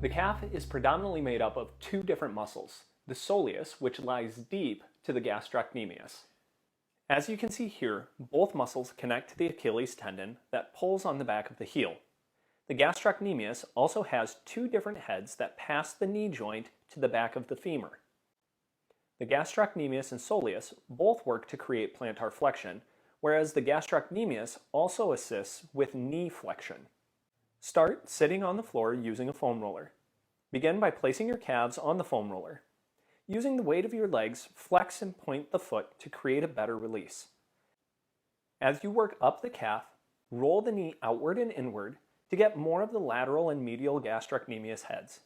The calf is predominantly made up of two different muscles, the soleus, which lies deep to the gastrocnemius. As you can see here, both muscles connect to the Achilles tendon that pulls on the back of the heel. The gastrocnemius also has two different heads that pass the knee joint to the back of the femur. The gastrocnemius and soleus both work to create plantar flexion, whereas the gastrocnemius also assists with knee flexion. Start sitting on the floor using a foam roller. Begin by placing your calves on the foam roller. Using the weight of your legs, flex and point the foot to create a better release. As you work up the calf, roll the knee outward and inward to get more of the lateral and medial gastrocnemius heads.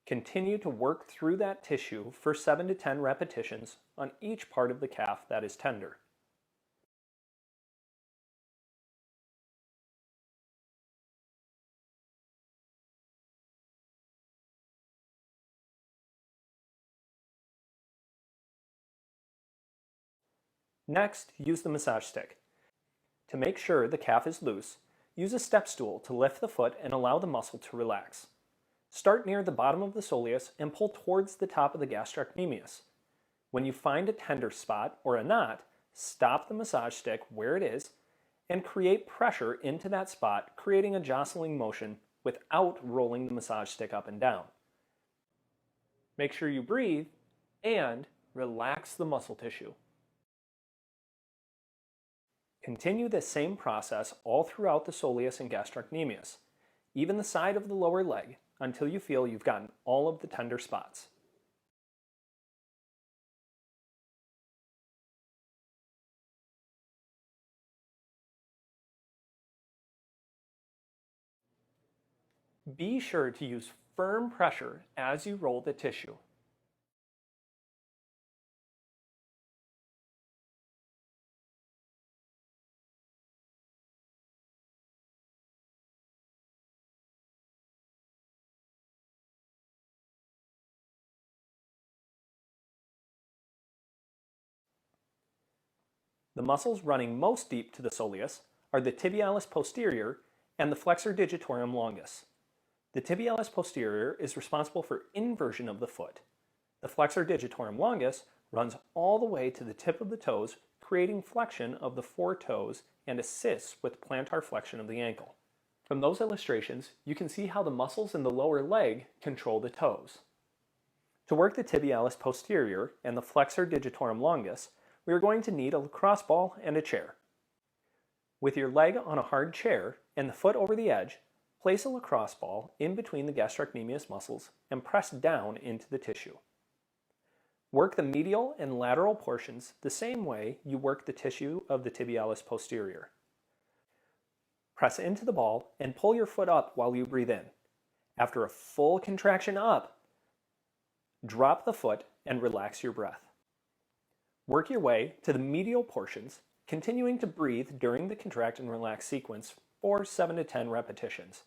Continue to work through that tissue for 7 to 10 repetitions on each part of the calf that is tender. Next, use the massage stick. To make sure the calf is loose, use a step stool to lift the foot and allow the muscle to relax. Start near the bottom of the soleus and pull towards the top of the gastrocnemius. When you find a tender spot or a knot, stop the massage stick where it is and create pressure into that spot, creating a jostling motion without rolling the massage stick up and down. Make sure you breathe and relax the muscle tissue. Continue this same process all throughout the soleus and gastrocnemius, even the side of the lower leg, until you feel you've gotten all of the tender spots. Be sure to use firm pressure as you roll the tissue. The muscles running most deep to the soleus are the tibialis posterior and the flexor digitorum longus. The tibialis posterior is responsible for inversion of the foot. The flexor digitorum longus runs all the way to the tip of the toes, creating flexion of the four toes and assists with plantar flexion of the ankle. From those illustrations, you can see how the muscles in the lower leg control the toes. To work the tibialis posterior and the flexor digitorum longus, we are going to need a lacrosse ball and a chair. With your leg on a hard chair and the foot over the edge, place a lacrosse ball in between the gastrocnemius muscles and press down into the tissue. Work the medial and lateral portions the same way you work the tissue of the tibialis posterior. Press into the ball and pull your foot up while you breathe in. After a full contraction up, drop the foot and relax your breath. Work your way to the medial portions, continuing to breathe during the contract and relax sequence for 7 to 10 repetitions.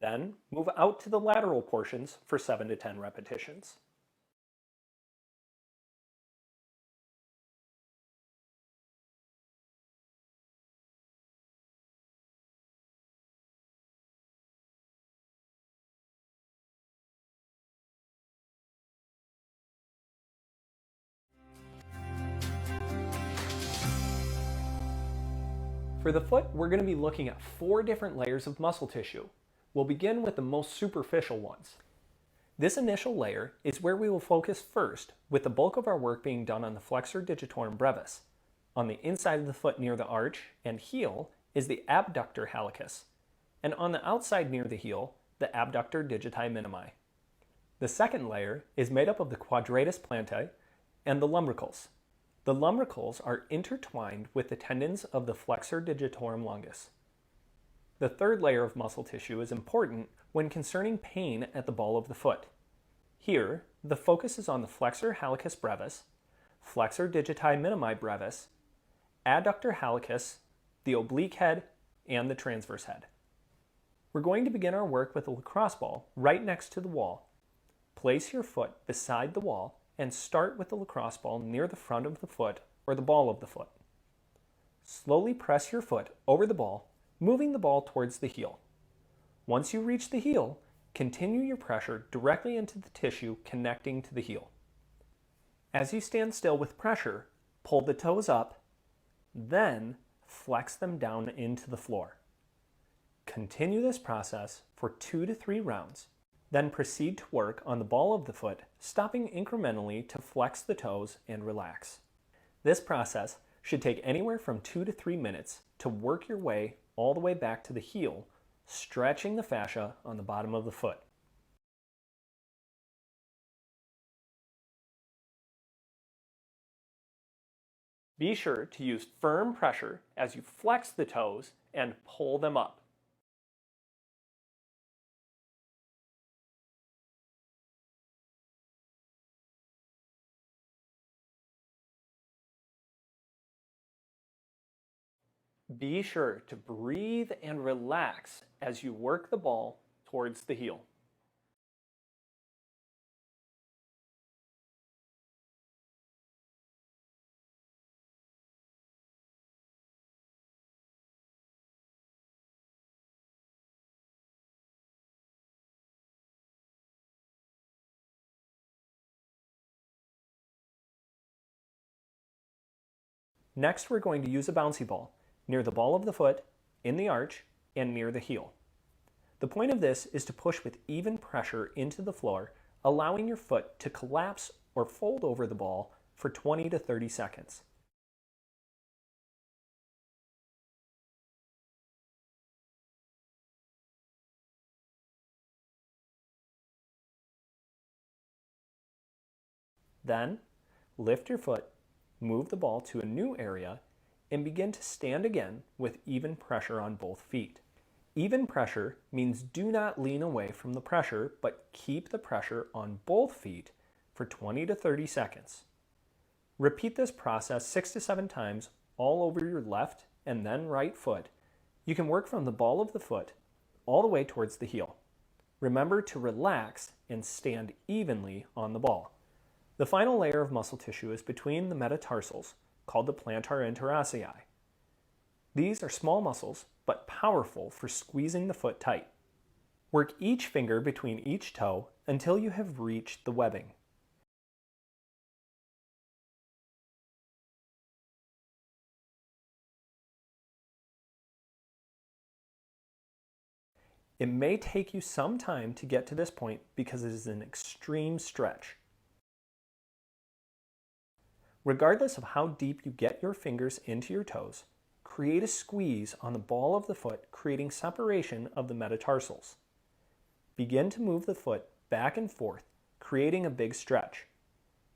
Then move out to the lateral portions for 7 to 10 repetitions. For the foot, we're going to be looking at 4 different layers of muscle tissue. We'll begin with the most superficial ones. This initial layer is where we will focus first, with the bulk of our work being done on the flexor digitorum brevis. On the inside of the foot near the arch and heel is the abductor hallucis, and on the outside near the heel, the abductor digiti minimi. The second layer is made up of the quadratus plantae and the lumbricals. The lumbricals are intertwined with the tendons of the flexor digitorum longus. The third layer of muscle tissue is important when concerning pain at the ball of the foot. Here, the focus is on the flexor hallucis brevis, flexor digiti minimi brevis, adductor hallucis, the oblique head, and the transverse head. We're going to begin our work with a lacrosse ball right next to the wall. Place your foot beside the wall and start with the lacrosse ball near the front of the foot or the ball of the foot. Slowly press your foot over the ball, moving the ball towards the heel. Once you reach the heel, Continue your pressure directly into the tissue connecting to the heel. As you stand still with pressure, pull the toes up, then flex them down into the floor. Continue this process for 2 to 3 rounds. Then proceed to work on the ball of the foot, stopping incrementally to flex the toes and relax. This process should take anywhere from 2 to 3 minutes to work your way all the way back to the heel, stretching the fascia on the bottom of the foot. Be sure to use firm pressure as you flex the toes and pull them up. Be sure to breathe and relax as you work the ball towards the heel. Next, we're going to use a bouncy ball near the ball of the foot, in the arch, and near the heel. The point of this is to push with even pressure into the floor, allowing your foot to collapse or fold over the ball for 20 to 30 seconds. Then, lift your foot, move the ball to a new area, and begin to stand again with even pressure on both feet. Even pressure means do not lean away from the pressure, but keep the pressure on both feet for 20 to 30 seconds. Repeat this process 6 to 7 times all over your left and then right foot. You can work from the ball of the foot all the way towards the heel. Remember to relax and stand evenly on the ball. The final layer of muscle tissue is between the metatarsals, called the plantar interossei. These are small muscles, but powerful for squeezing the foot tight. Work each finger between each toe until you have reached the webbing. It may take you some time to get to this point because it is an extreme stretch. Regardless of how deep you get your fingers into your toes, create a squeeze on the ball of the foot, creating separation of the metatarsals. Begin to move the foot back and forth, creating a big stretch.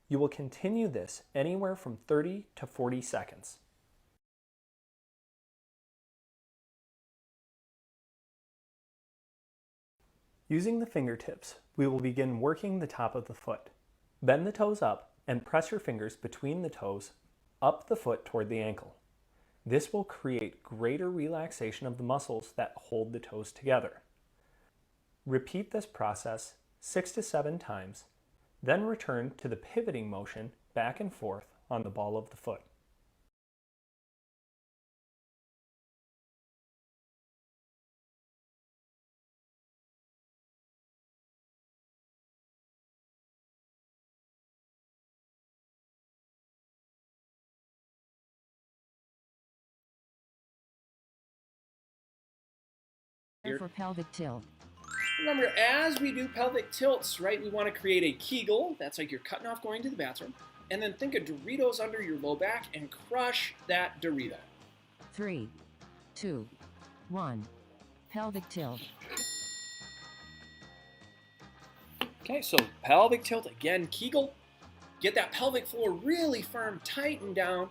You will continue this anywhere from 30 to 40 seconds. Using the fingertips, we will begin working the top of the foot. Bend the toes up and press your fingers between the toes up the foot toward the ankle. This will create greater relaxation of the muscles that hold the toes together. Repeat this process 6 to 7 times, then return to the pivoting motion back and forth on the ball of the foot. For pelvic tilt. Remember, as we do pelvic tilts, right, we want to create a Kegel. That's like you're cutting off going to the bathroom. And then think of Doritos under your low back and crush that Dorito. 3, 2, 1. Pelvic tilt. Okay, so pelvic tilt again, Kegel. Get that pelvic floor really firm, tighten down.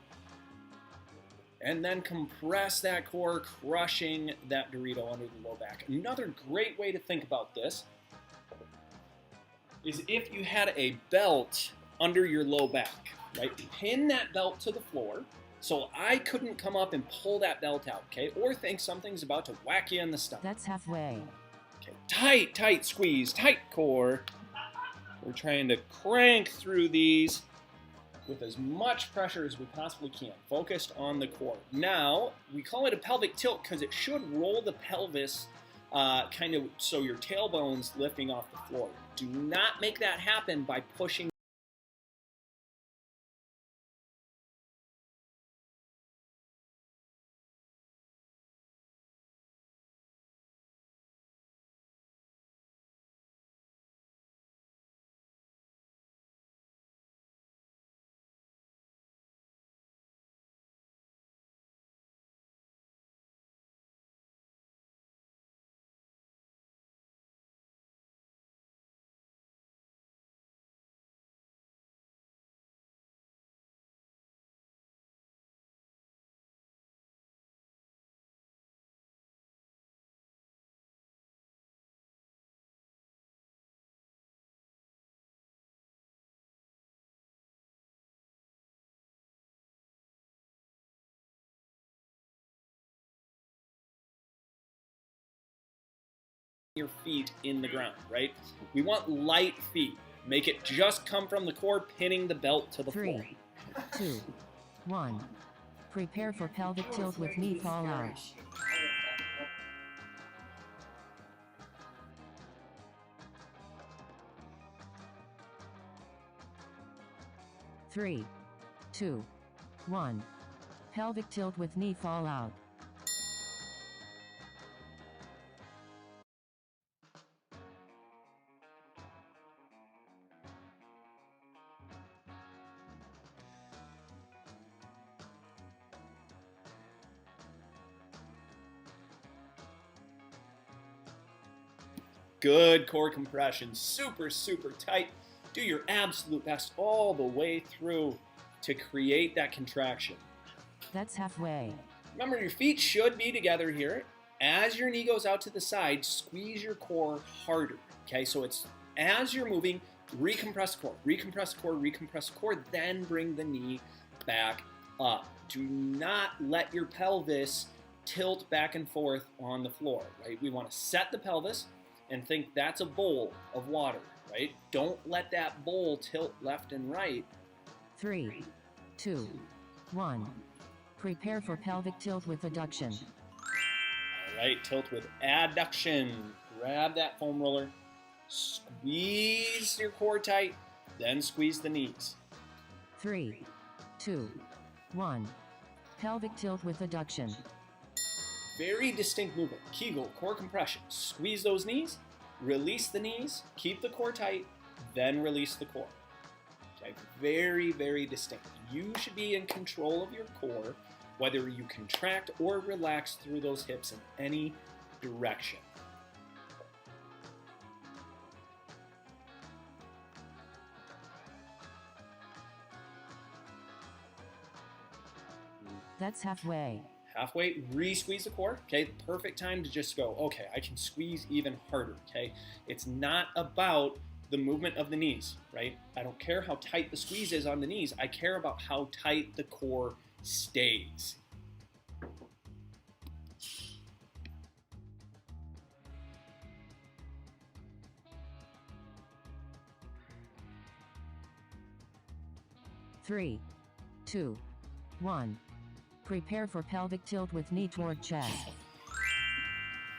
And then compress that core, crushing that Dorito under the low back. Another great way to think about this is if you had a belt under your low back, right? Pin that belt to the floor so I couldn't come up and pull that belt out, okay? Or think something's about to whack you in the stomach. That's halfway. Okay, tight, tight squeeze, tight core. We're trying to crank through these with as much pressure as we possibly can, focused on the core. Now, we call it a pelvic tilt because it should roll the pelvis kind of so your tailbone's lifting off the floor. Do not make that happen by pushing your feet in the ground, right? We want light feet. Make it just come from the core, pinning the belt to the floor. 3, 2, 1. Prepare for pelvic tilt with knee fall out. 3, 2, 1. Pelvic tilt with knee fall out. Good core compression, super, super tight. Do your absolute best all the way through to create that contraction. That's halfway. Remember, your feet should be together here. As your knee goes out to the side, squeeze your core harder. Okay, so it's as you're moving, recompress the core, recompress the core, recompress the core, then bring the knee back up. Do not let your pelvis tilt back and forth on the floor, right? We want to set the pelvis and think that's a bowl of water, right? Don't let that bowl tilt left and right. 3, 2, 1. Prepare for pelvic tilt with adduction. All right, tilt with adduction. Grab that foam roller, squeeze your core tight, then squeeze the knees. 3, 2, 1. Pelvic tilt with adduction. Very distinct movement. Kegel, core compression. Squeeze those knees, release the knees, keep the core tight, then release the core. Okay, very, very distinct. You should be in control of your core, whether you contract or relax through those hips in any direction. That's halfway. Halfway, re-squeeze the core. Okay, perfect time to just go, okay, I can squeeze even harder, okay? It's not about the movement of the knees, right? I don't care how tight the squeeze is on the knees. I care about how tight the core stays. Three, 2, 1. Prepare for pelvic tilt with knee toward chest.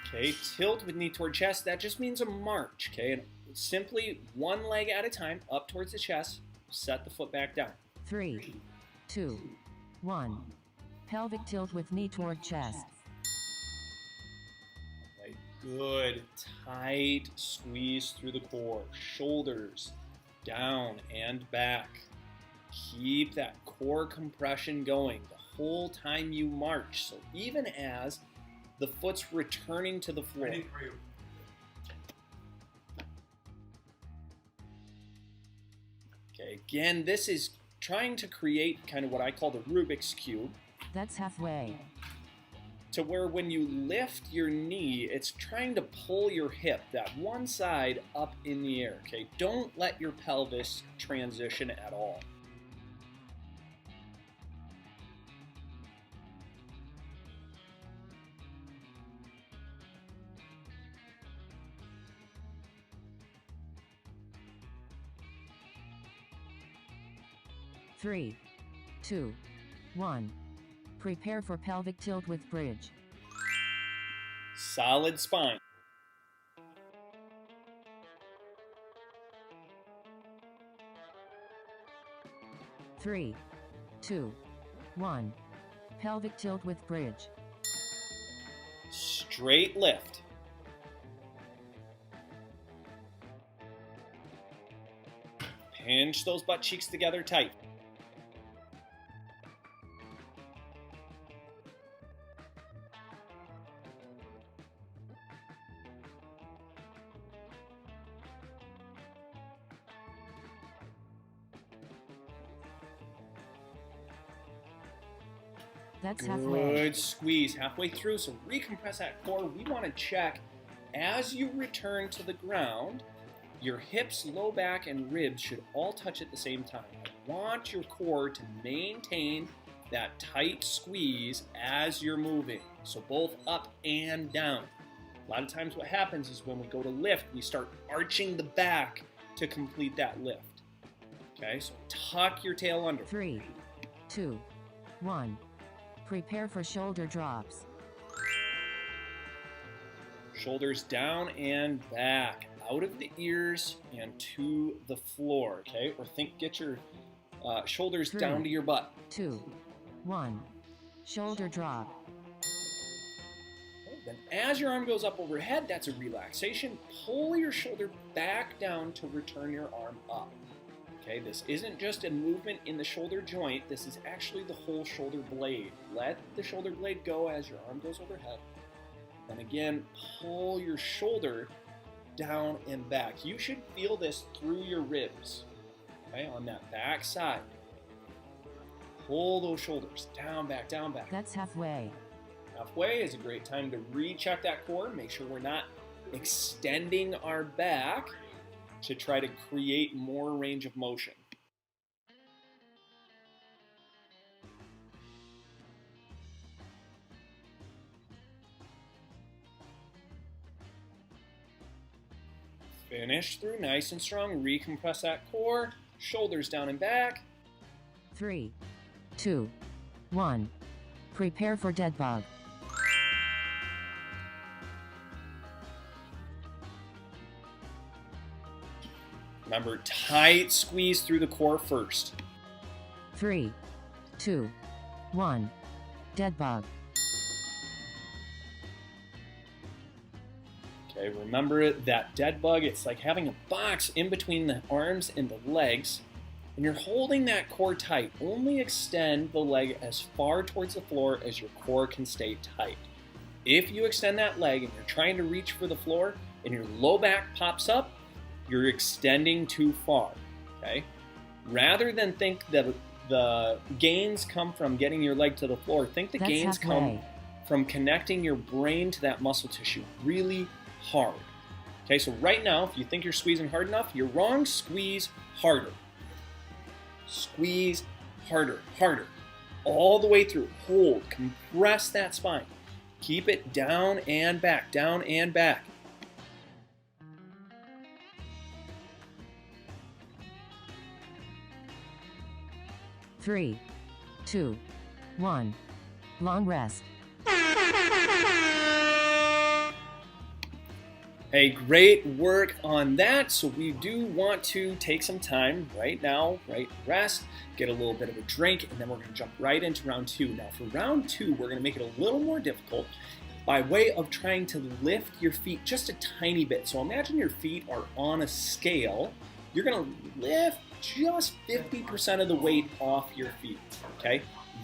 Okay, tilt with knee toward chest. That just means a march, okay? And simply one leg at a time up towards the chest. Set the foot back down. 3, 2, 1. Pelvic tilt with knee toward chest. Right, good. Tight squeeze through the core. Shoulders down and back. Keep that core compression going the whole time you march. So even as the foot's returning to the floor. Ready for you. Okay, again, this is trying to create kind of what I call the Rubik's Cube, That's halfway. to where when you lift your knee, it's trying to pull your hip, that one side, up in the air, okay? Don't let your pelvis transition at all. Three, 2, 1. Prepare for pelvic tilt with bridge. Solid spine. 3, 2, 1. Pelvic tilt with bridge. Straight lift. Pinch those butt cheeks together tight. That's halfway. Good squeeze halfway through. So recompress that core. We want to check as you return to the ground, your hips, low back, and ribs should all touch at the same time. I want your core to maintain that tight squeeze as you're moving. So both up and down. A lot of times what happens is when we go to lift, we start arching the back to complete that lift. Okay, so tuck your tail under. 3, 2, 1. Prepare for shoulder drops. Shoulders down and back, out of the ears and to the floor, okay? Or get your shoulders 3, down to your butt. 2, 1. Shoulder drop. Then as your arm goes up overhead, that's a relaxation. Pull your shoulder back down to return your arm up. Okay, this isn't just a movement in the shoulder joint, this is actually the whole shoulder blade. Let the shoulder blade go as your arm goes overhead. And again, pull your shoulder down and back. You should feel this through your ribs, okay, on that back side. Pull those shoulders down, back, down, back. That's halfway. Halfway is a great time to recheck that core, make sure we're not extending our back to try to create more range of motion. Finish through nice and strong. Recompress that core. Shoulders down and back. 3, 2, 1. Prepare for dead bug. Remember, tight squeeze through the core first. 3, 2, 1. Dead bug. Okay, remember that dead bug, it's like having a box in between the arms and the legs, and you're holding that core tight. Only extend the leg as far towards the floor as your core can stay tight. If you extend that leg and you're trying to reach for the floor and your low back pops up, you're extending too far, okay? Rather than think that the gains come from getting your leg to the floor, think the That's gains halfway. come from connecting your brain to that muscle tissue really hard. Okay, so right now, if you think you're squeezing hard enough, you're wrong. Squeeze harder. Squeeze harder, harder. All the way through. Hold, compress that spine. Keep it down and back, down and back. Three, 2, 1. Long rest. Hey, great work on that. So we do want to take some time right now, right? Rest, get a little bit of a drink, and then we're going to jump right into round 2. Now for round 2, we're going to make it a little more difficult by way of trying to lift your feet just a tiny bit. So imagine your feet are on a scale. You're going to lift just 50% of the weight off your feet, okay?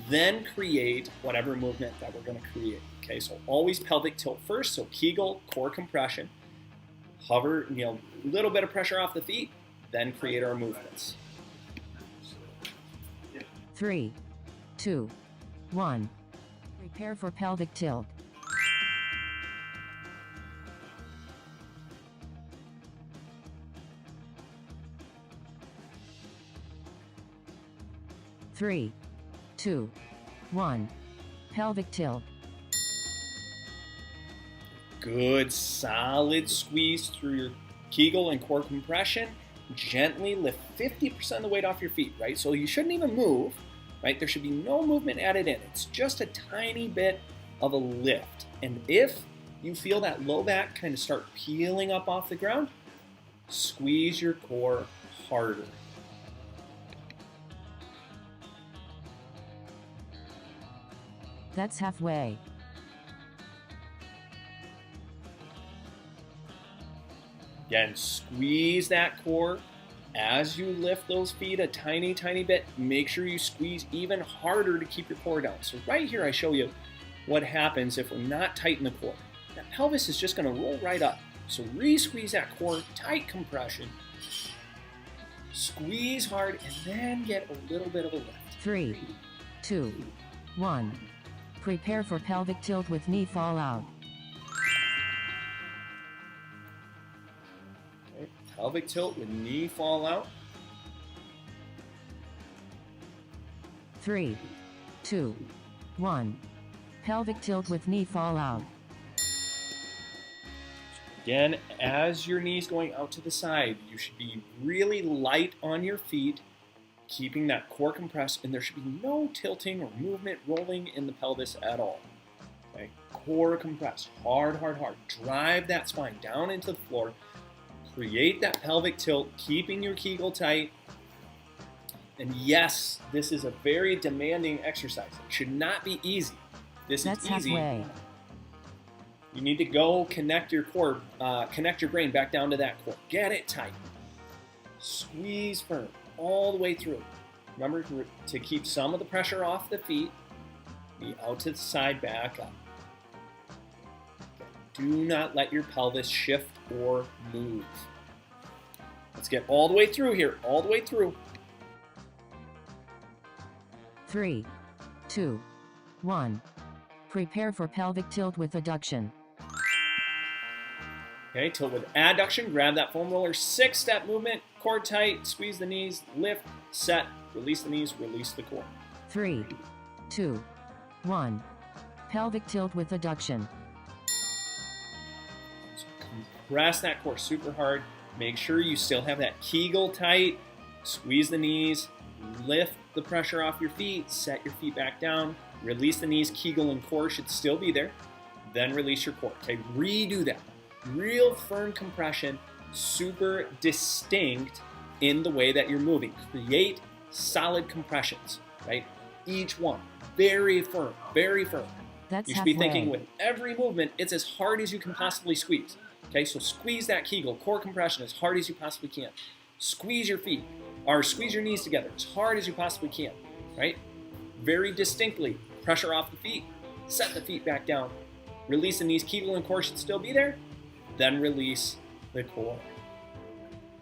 Then create whatever movement that we're going to create, okay? So always pelvic tilt first, so Kegel, core compression. Hover, a little bit of pressure off the feet, then create our movements. 3, 2, 1. Prepare for pelvic tilt. Three, 2, 1. Pelvic tilt. Good, solid squeeze through your Kegel and core compression. Gently lift 50% of the weight off your feet, right? So you shouldn't even move, right? There should be no movement added in. It's just a tiny bit of a lift. And if you feel that low back kind of start peeling up off the ground, squeeze your core harder. That's halfway. Again, squeeze that core. As you lift those feet a tiny, tiny bit, make sure you squeeze even harder to keep your core down. So right here, I show you what happens if we're not tight in the core. That pelvis is just gonna roll right up. So re-squeeze that core, tight compression. Squeeze hard, and then get a little bit of a lift. 3, 2, 1. Prepare for pelvic tilt with knee fall out. Okay, pelvic tilt with knee fall out. 3, 2, 1. Pelvic tilt with knee fall out. Again, as your knee's going out to the side, you should be really light on your feet, keeping that core compressed, and there should be no tilting or movement rolling in the pelvis at all. Okay? Core compressed, hard, hard, hard. Drive that spine down into the floor. Create that pelvic tilt, keeping your Kegel tight. And yes, this is a very demanding exercise. It should not be easy. This That's is easy. halfway. You need to go connect your core, connect your brain back down to that core. Get it tight. Squeeze firm all the way through. Remember to keep some of the pressure off the feet. Be out to the side, back up. Do not let your pelvis shift or move. Let's get all the way through here, all the way through. 3, 2, 1. Prepare for pelvic tilt with adduction. Okay, tilt with adduction, grab that foam roller, 6-step movement, core tight, squeeze the knees, lift, set, release the knees, release the core. 3, 2, 1. Pelvic tilt with adduction. So compress that core super hard. Make sure you still have that Kegel tight. Squeeze the knees, lift the pressure off your feet, set your feet back down, release the knees, Kegel and core should still be there. Then release your core. Okay, redo that. Real firm compression, super distinct in the way that you're moving. Create solid compressions, right? Each one, very firm, very firm. That's You should be halfway. thinking with every movement, it's as hard as you can possibly squeeze. Okay, so squeeze that Kegel, core compression as hard as you possibly can. Squeeze your feet, or squeeze your knees together as hard as you possibly can, right? Very distinctly, pressure off the feet, set the feet back down, release the knees, Kegel and core should still be there, then release the core.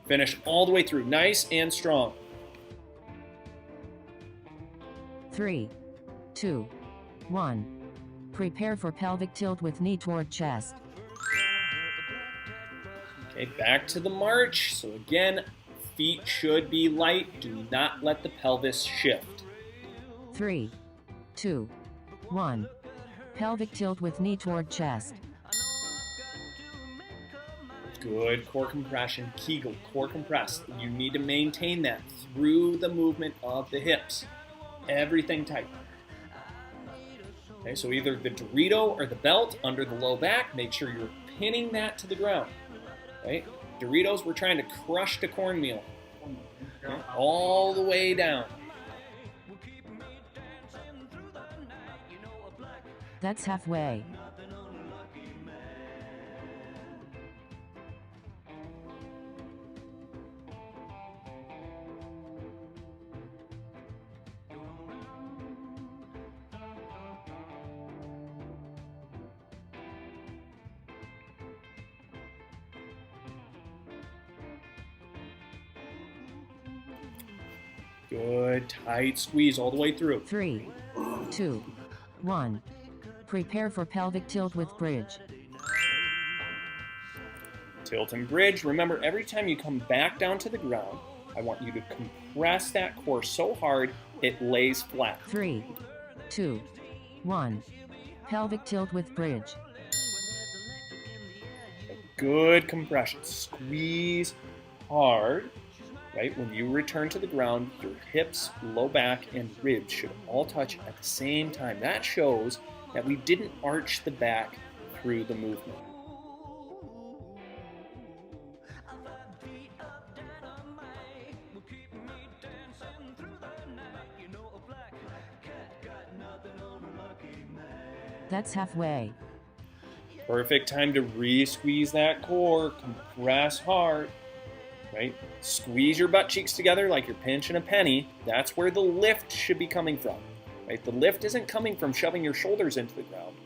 Finish all the way through, nice and strong. 3, 2, 1. Prepare for pelvic tilt with knee toward chest. Okay, back to the march. So again, feet should be light. Do not let the pelvis shift. 3, 2, 1. Pelvic tilt with knee toward chest. Good core compression, Kegel, core compress. You need to maintain that through the movement of the hips. Everything tight. Okay, so either the Dorito or the belt under the low back, make sure you're pinning that to the ground. Right? Doritos, we're trying to crush the cornmeal. Okay, all the way down. That's halfway. Good, tight squeeze all the way through. 3, 2, 1. Prepare for pelvic tilt with bridge. Tilt and bridge. Remember, every time you come back down to the ground, I want you to compress that core so hard it lays flat. 3, 2, 1. Pelvic tilt with bridge. Good compression. Squeeze hard. Right? When you return to the ground, your hips, low back, and ribs should all touch at the same time. That shows that we didn't arch the back through the movement. That's halfway. Perfect time to re-squeeze that core, compress hard, right? Squeeze your butt cheeks together like you're pinching a penny. That's where the lift should be coming from, right? The lift isn't coming from shoving your shoulders into the ground.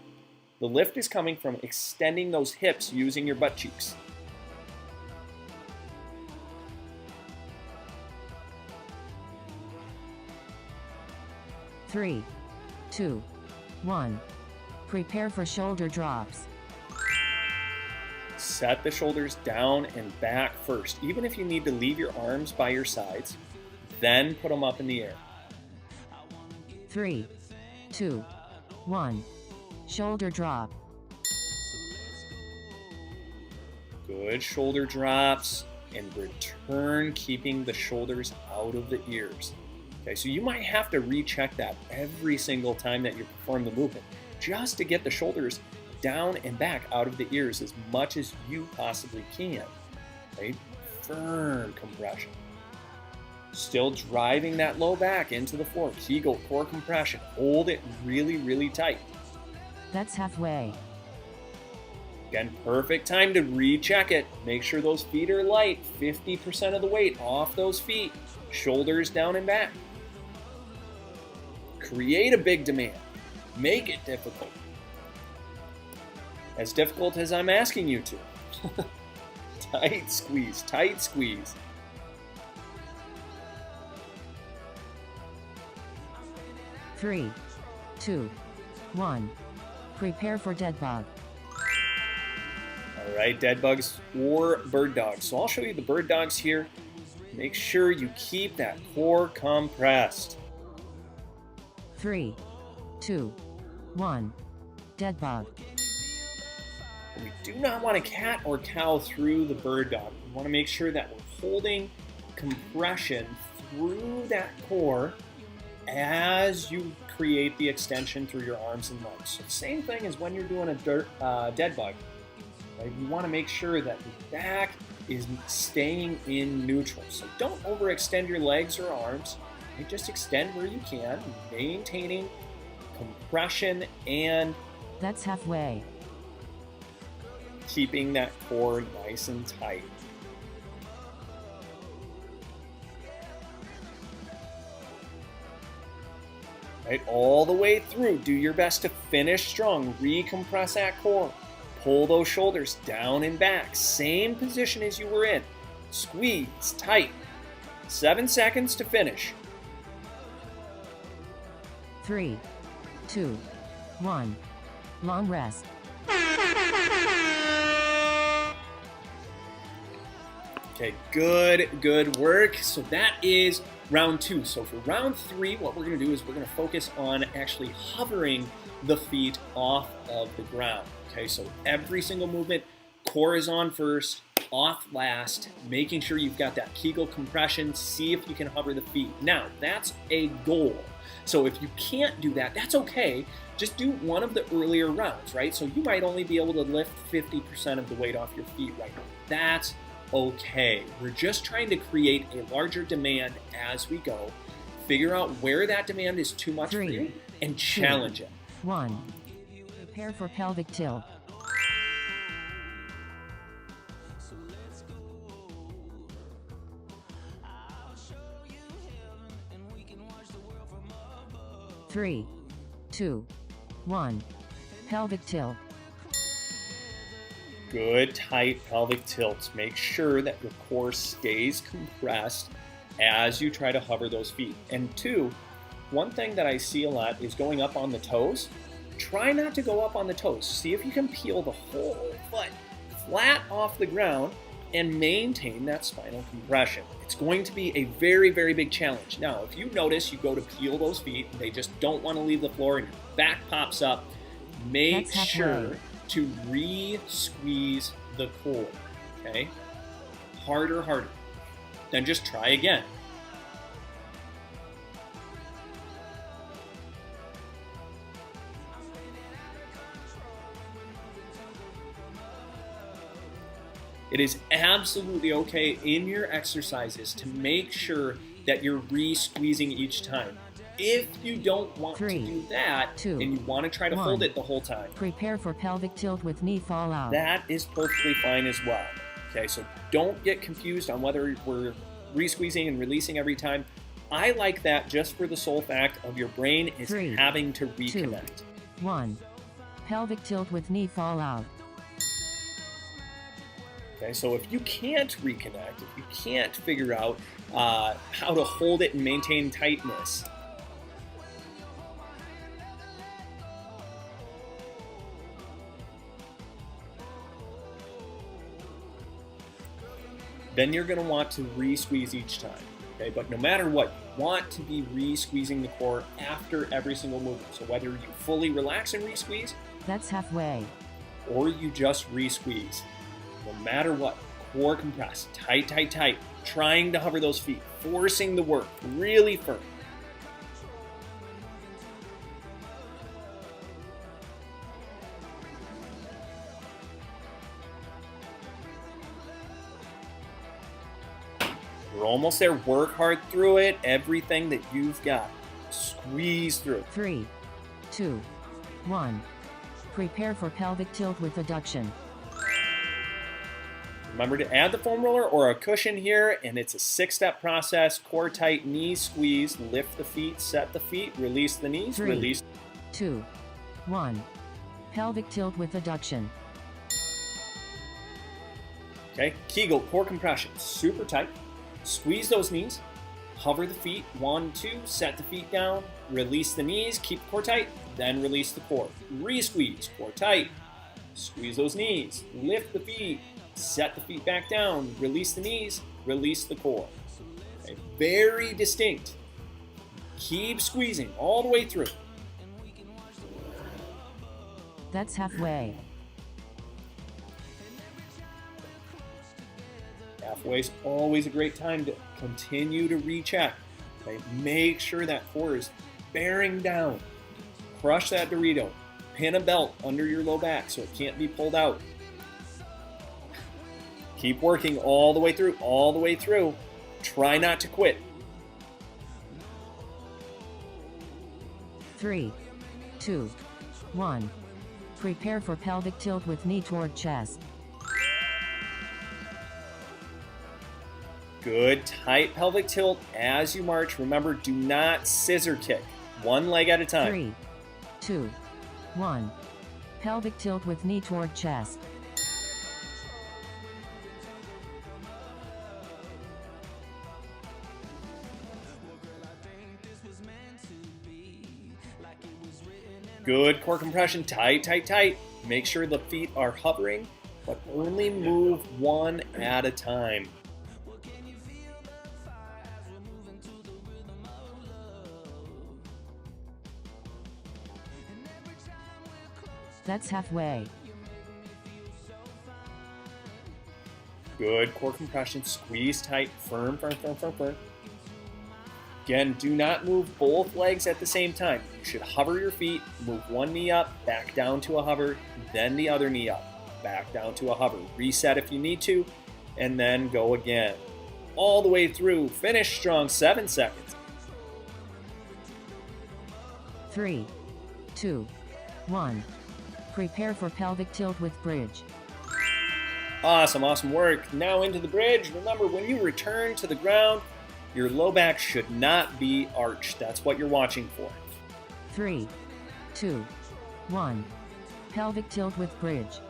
The lift is coming from extending those hips using your butt cheeks. Three, two, one. Prepare for shoulder drops. Set the shoulders down and back first, even if you need to leave your arms by your sides, then put them up in the air. 3, 2, 1. Shoulder drop. Good shoulder drops and return, keeping the shoulders out of the ears. Okay, so you might have to recheck that every single time that you perform the movement, just to get the shoulders down and back out of the ears as much as you possibly can, right? Firm compression. Still driving that low back into the floor. Kegel core compression. Hold it really, really tight. That's halfway. Again, perfect time to recheck it. Make sure those feet are light. 50% of the weight off those feet. Shoulders down and back. Create a big demand. Make it difficult. As difficult as I'm asking you to. Tight squeeze, tight squeeze. Three, two, one. Prepare for dead bug. All right, dead bugs or bird dogs. So I'll show you the bird dogs here. Make sure you keep that core compressed. 3, 2, 1. Dead bug. We do not want to cat or cow through the bird dog. We want to make sure that we're holding compression through that core as you create the extension through your arms and legs. So same thing as when you're doing a dead bug. Right? You want to make sure that the back is staying in neutral. So don't overextend your legs or arms. Right? Just extend where you can, maintaining compression and That's halfway. keeping that core nice and tight. Right, all the way through. Do your best to finish strong. Recompress that core. Pull those shoulders down and back. Same position as you were in. Squeeze tight. 7 seconds to finish. 3, 2, 1. Long rest. Okay, good work. So that is round 2. So for round 3, what we're going to do is we're going to focus on actually hovering the feet off of the ground. Okay, so every single movement, core is on first, off last, making sure you've got that Kegel compression. See if you can hover the feet. Now, that's a goal. So if you can't do that, that's okay. Just do one of the earlier rounds, right? So you might only be able to lift 50% of the weight off your feet right now. That's okay. We're just trying to create a larger demand as we go. Figure out where that demand is too much for you and challenge it. 1. Prepare for pelvic tilt. Three, 2, 1. Pelvic tilt. Good tight pelvic tilts. Make sure that your core stays compressed as you try to hover those feet. And 2, one thing that I see a lot is going up on the toes. Try not to go up on the toes. See if you can peel the whole foot flat off the ground and maintain that spinal compression. It's going to be a very, very big challenge. Now, if you notice you go to peel those feet and they just don't want to leave the floor and your back pops up, make sure to re-squeeze the core, okay? Harder. Then just try again. It is absolutely okay in your exercises to make sure that you're re-squeezing each time. If you don't want to 3, do that, 2, and you want to try to 1. hold it the whole time, Prepare for pelvic tilt with knee fall out. that is perfectly fine as well. Okay, so don't get confused on whether we're re-squeezing and releasing every time. I like that just for the sole fact of your brain is 3, having to reconnect. 1. Pelvic tilt with knee fall out. Okay, so if you can't reconnect, if you can't figure out how to hold it and maintain tightness, then you're going to want to re-squeeze each time. Okay, but no matter what, you want to be re-squeezing the core after every single movement. So whether you fully relax and re-squeeze, That's halfway. or you just re-squeeze, no matter what, core compressed, tight, tight, tight, trying to hover those feet, forcing the work really firm. You're almost there. Work hard through it. Everything that you've got. Squeeze through. 3, 2, 1. Prepare for pelvic tilt with adduction. Remember to add the foam roller or a cushion here, and it's a 6-step process. Core tight, knees squeeze, lift the feet, set the feet, release the knees, 3, release. 2, 1. Pelvic tilt with adduction. Okay, Kegel, core compression, super tight. Squeeze those knees, hover the feet, 1, 2, set the feet down, release the knees, keep the core tight, then release the core. Re-squeeze, core tight, squeeze those knees, lift the feet, set the feet back down, release the knees, release the core. Okay, very distinct. Keep squeezing all the way through. That's halfway. Halfway is always a great time to continue to recheck. Okay? Make sure that core is bearing down. Crush that Dorito. Pin a belt under your low back so it can't be pulled out. Keep working all the way through, all the way through. Try not to quit. 3, 2, 1. Prepare for pelvic tilt with knee toward chest. Good, tight pelvic tilt as you march. Remember, do not scissor kick. One leg at a time. 3, 2, 1. Pelvic tilt with knee toward chest. Good core compression, tight, tight, tight. Make sure the feet are hovering, but only move one at a time. That's halfway. Good core compression, squeeze tight, firm, firm, firm, firm, firm. Again, do not move both legs at the same time. You should hover your feet, move one knee up, back down to a hover, then the other knee up, back down to a hover. Reset if you need to, and then go again. All the way through. Finish strong, 7 seconds. 3, 2, 1. Prepare for pelvic tilt with bridge. Awesome, awesome work. Now into the bridge. Remember, when you return to the ground, your low back should not be arched. That's what you're watching for. 3, 2, 1. Pelvic tilt with bridge.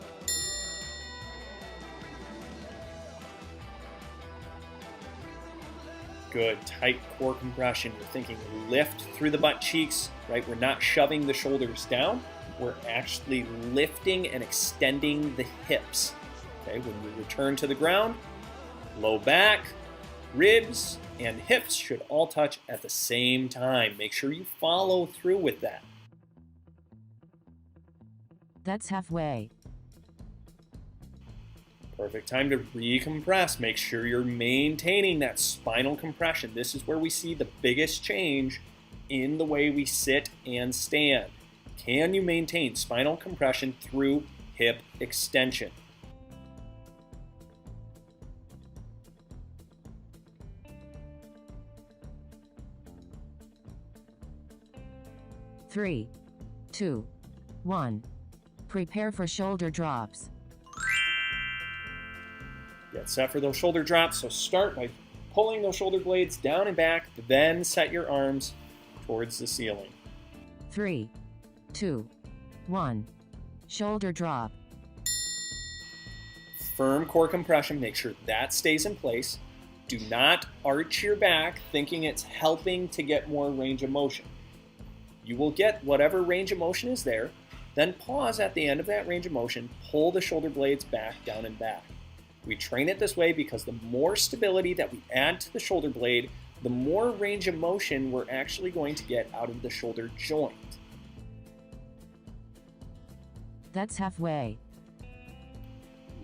Good, tight core compression. You're thinking lift through the butt cheeks, right? We're not shoving the shoulders down. We're actually lifting and extending the hips. Okay, when you return to the ground, low back, ribs, and hips should all touch at the same time. Make sure you follow through with that. That's halfway. Perfect time to recompress. Make sure you're maintaining that spinal compression. This is where we see the biggest change in the way we sit and stand. Can you maintain spinal compression through hip extension? 3, 2, 1. Prepare for shoulder drops. Get set for those shoulder drops. So start by pulling those shoulder blades down and back, then set your arms towards the ceiling. 3, 2, 1. Shoulder drop. Firm core compression, make sure that stays in place. Do not arch your back thinking it's helping to get more range of motion. You will get whatever range of motion is there, then pause at the end of that range of motion, pull the shoulder blades back, down and back. We train it this way because the more stability that we add to the shoulder blade, the more range of motion we're actually going to get out of the shoulder joint. That's halfway.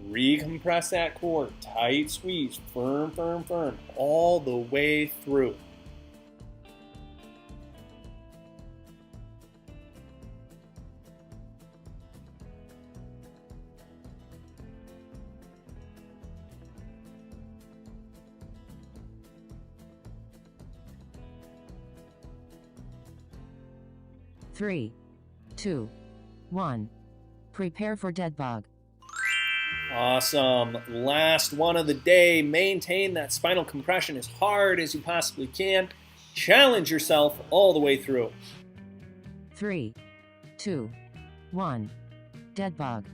Recompress that core, tight squeeze, firm, firm, firm, all the way through. Three, 2, 1. Prepare for dead bug. Awesome. Last one of the day. Maintain that spinal compression as hard as you possibly can. Challenge yourself all the way through. 3, 2, 1. Dead bug.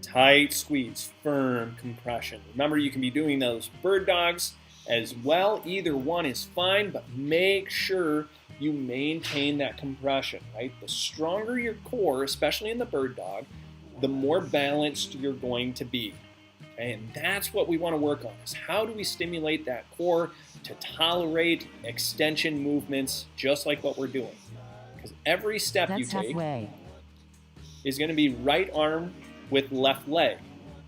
Tight squeeze, firm compression. Remember, you can be doing those bird dogs as well. Either one is fine, but make sure you maintain that compression, right? The stronger your core, especially in the bird dog, the more balanced you're going to be. And that's what we want to work on, is how do we stimulate that core to tolerate extension movements just like what we're doing. Because every step you That's take halfway. is going to be right arm with left leg.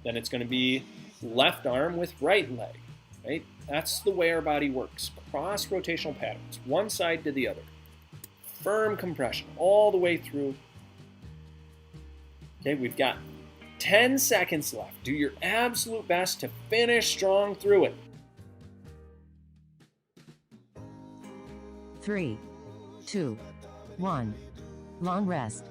Then it's going to be left arm with right leg, right? That's the way our body works. Cross-rotational patterns, one side to the other. Firm compression all the way through. Okay, we've got 10 seconds left. Do your absolute best to finish strong through it. 3, 2, 1. Long rest.